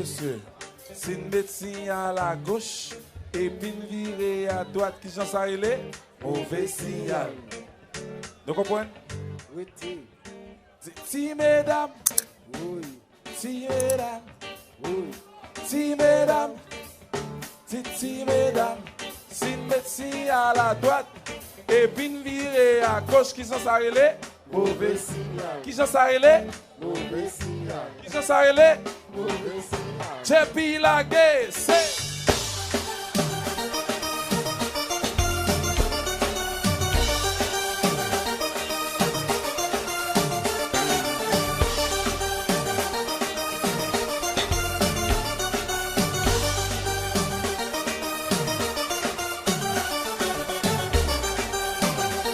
monsieur. Si une médecine à la gauche et puis une virée à droite, qui j'en sais les mauvais signal. Vous comprenez? Oui, si mesdames, oui, si mesdames, oui. si mesdames, si mesdames, si une médecine à la droite et puis une virée à gauche, qui j'en sais les Mauvais signal, qui j'en sais les mauvais signal, qui j'en sais les mauvais signal. Chepi la gay, c'est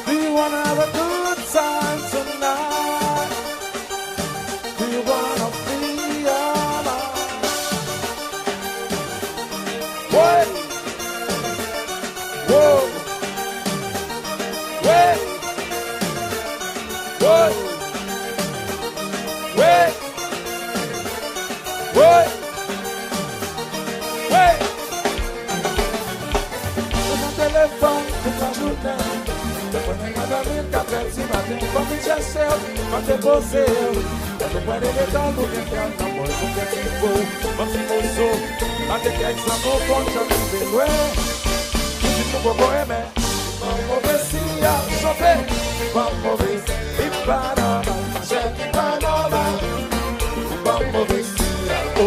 Do you wanna have a good time tonight? Do you wanna free your mind? What? Whoa. Wait. What? Wait. What? Wait. C'est mon téléphone toute la journée. Quand tu cherches, quand tu bosses, quand tu vois les temps, tu viens faire un amour, tu viens faire un beau, quand tu bosses, quand tu fais un amour, quand tu fais loin, tu te vois aimer, pas mauvais si à chanter, pas mauvais, il pas normal, j'ai pas normal, pas mauvais si à oh,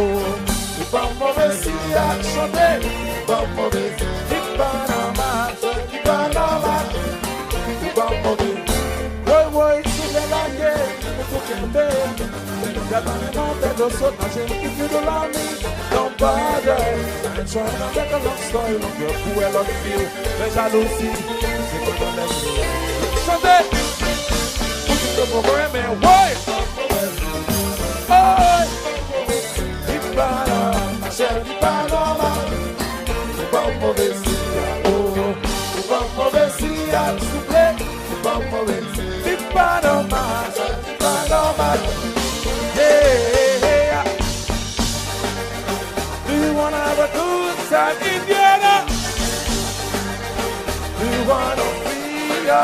pas mauvais si à chanter, pas mauvais, il pas normal, j'ai pas normal. Woy, si j'ai la guerre, il faut qu'il me paye. J'attends les de saut, j'ai le plus de l'ami. Don't bother. I'm trying to make a long story longer. Who will love you? La jalousie, c'est quoi ton ami? Chantez! Pour que tu peux voir, mais woy! Oh! Il pas normal, chérie, il pas normal. C'est pas mauvais si, oh! C'est pas mauvais si, s'il vous plaît. It's pas normal, it's pas normal. Yeah. Do you wanna have a good time, Indiana? Do you wanna free ya?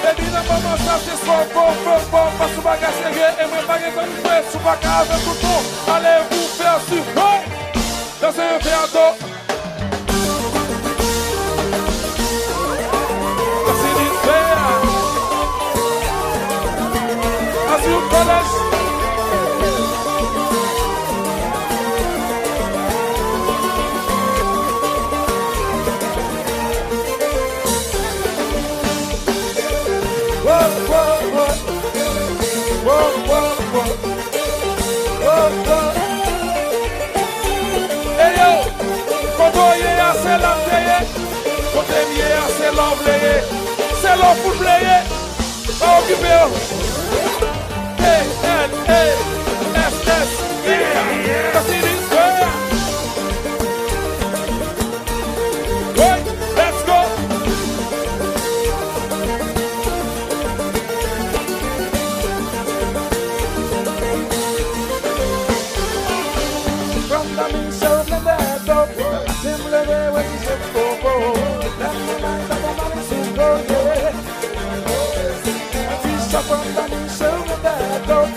Baby, na maman, ça c'est bon, pas sous bagage sérieux, et moi, bagage comme une fête, sous bagage avec tout le monde. Allez vous faire sur, ouais, dans un verre d'eau. As you colors. Whoa, whoa, whoa. Whoa, whoa, whoa. Whoa, whoa. Hey yo, quand on y est assez l'entrée, quand on y est assez l'entrée, c'est l'on pour player. Occupé. Hey, hey, S, yeah, cause it is fair. Right, let's go. From the mean show, the bad dog, simply the way you said, oh, that's the night of the money, so go, yeah. Fish up on the mean show, the bad dog.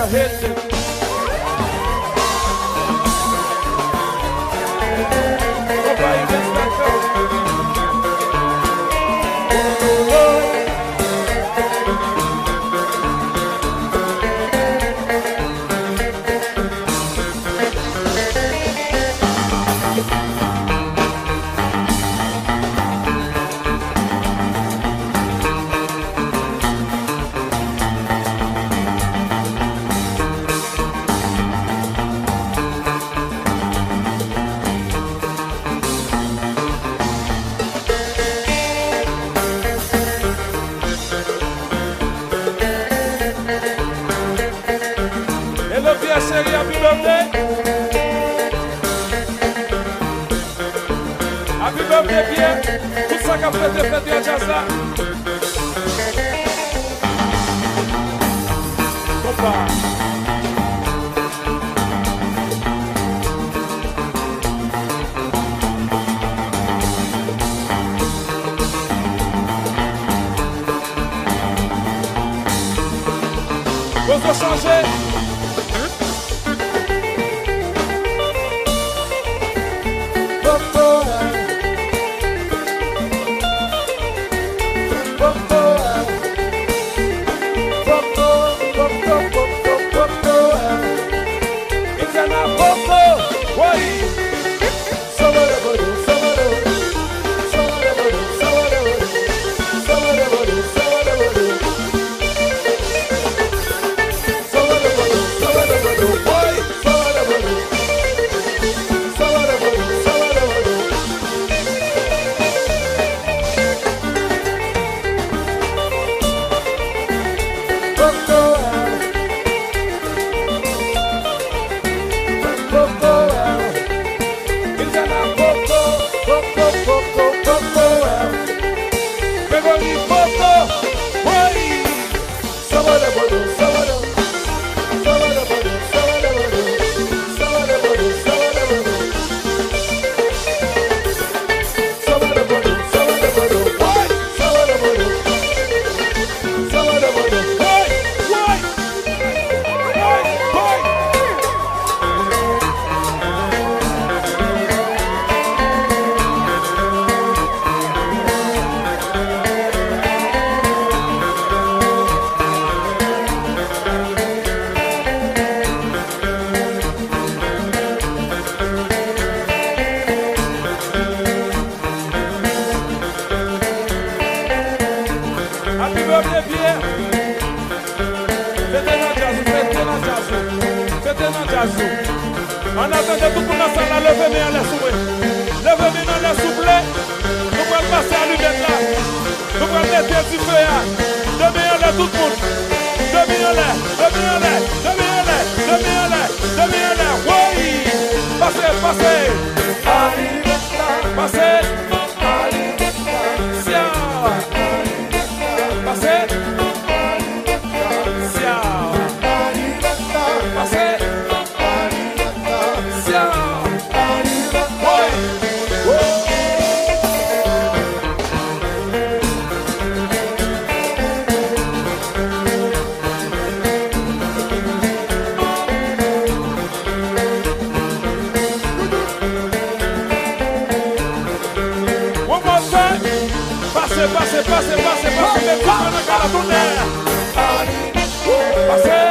Hit it. lève les pieds. Tout ça qu'a fait des fêtes de jazz là. Compas. Vous pouvez changer. En attendant tout le monde dans la salle, levez-moi les souffles. Levez-moi dans les souffles. Nous pouvons passer à l'humette là. Nous pouvons mettre du feu là. Demi-en-les tout le monde. Demi-en-les, demi-en-les, demi-en-les, demi-en-les, demi-en-les. Oui! Passez, passez. Passez. Sia. Passez. Sia. Passez. Passez, passez, passez, passez, mais pas dans la tonnerre. Passez.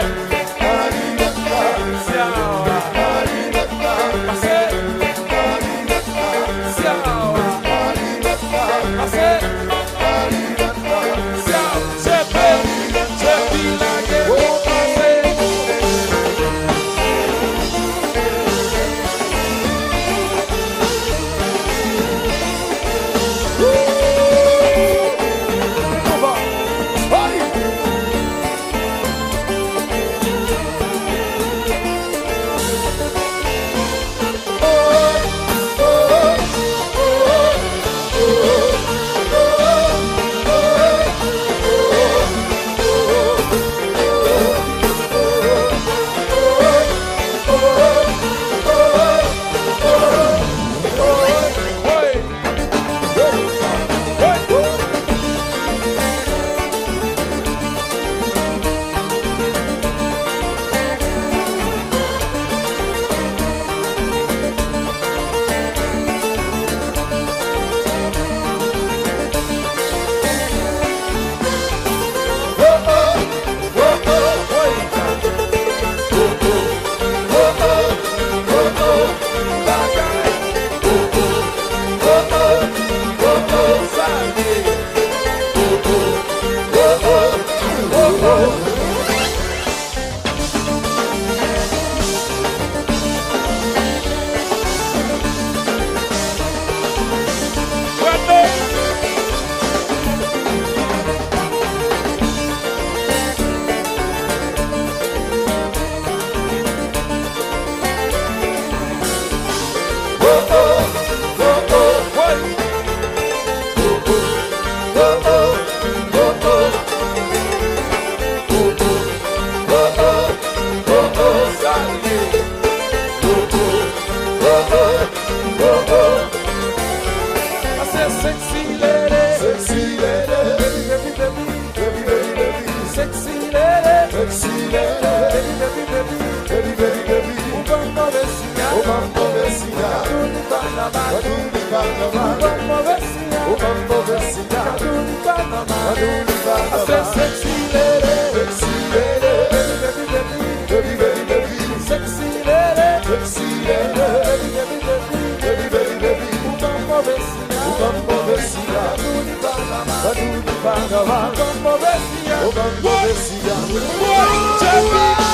Panama, Waduni Panama, Ubambo Bessia, Ubambo Bessia, Waduni Panama, Waduni I Panama, said sexy lady, sexy lady, baby, baby, baby, baby, baby, baby, sexy lady, sexy lady, baby, baby, baby, baby, baby, baby, Ubambo Bessia, Ubambo Bessia, Waduni Panama, Waduni Panama, Ubambo Bessia, Ubambo Bessia, Boy, champion.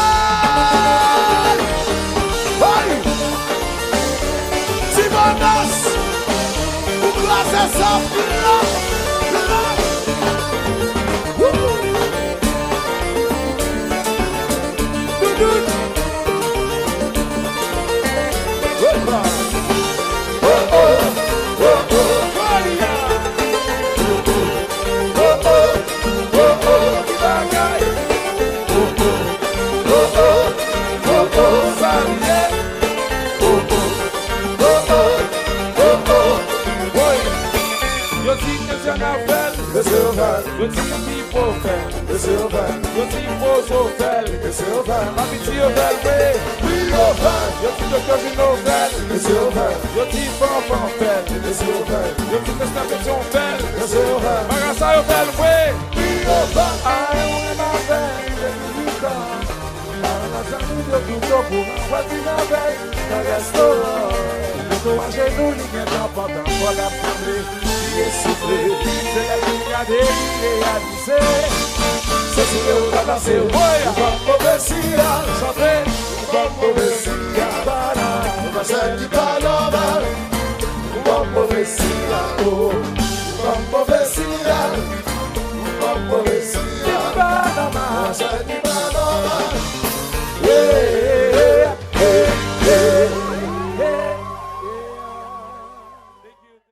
Simonas, o glass é só Eu tinha tipo velho, esse é o velho, eu tinha poço velho, esse é o velho, mas me tinha velho, eu tinha que ouvir no velho, esse é o velho, eu tinha fofão velho, esse é o velho, eu tinha que estar pensando velho, esse é o velho, mas gastar o velho, ué, ai, uma velha, para lá já me deu que topo, vai virar velho, já gastou, eu tô achando ninguém tá botando bola pra mim. Sofrer, c'est la ligne des réalisés. C'est ce que vous avancez, oui. Ubambo Bessia, chanter. Ubambo Bessia, para. Ubambo Bessia,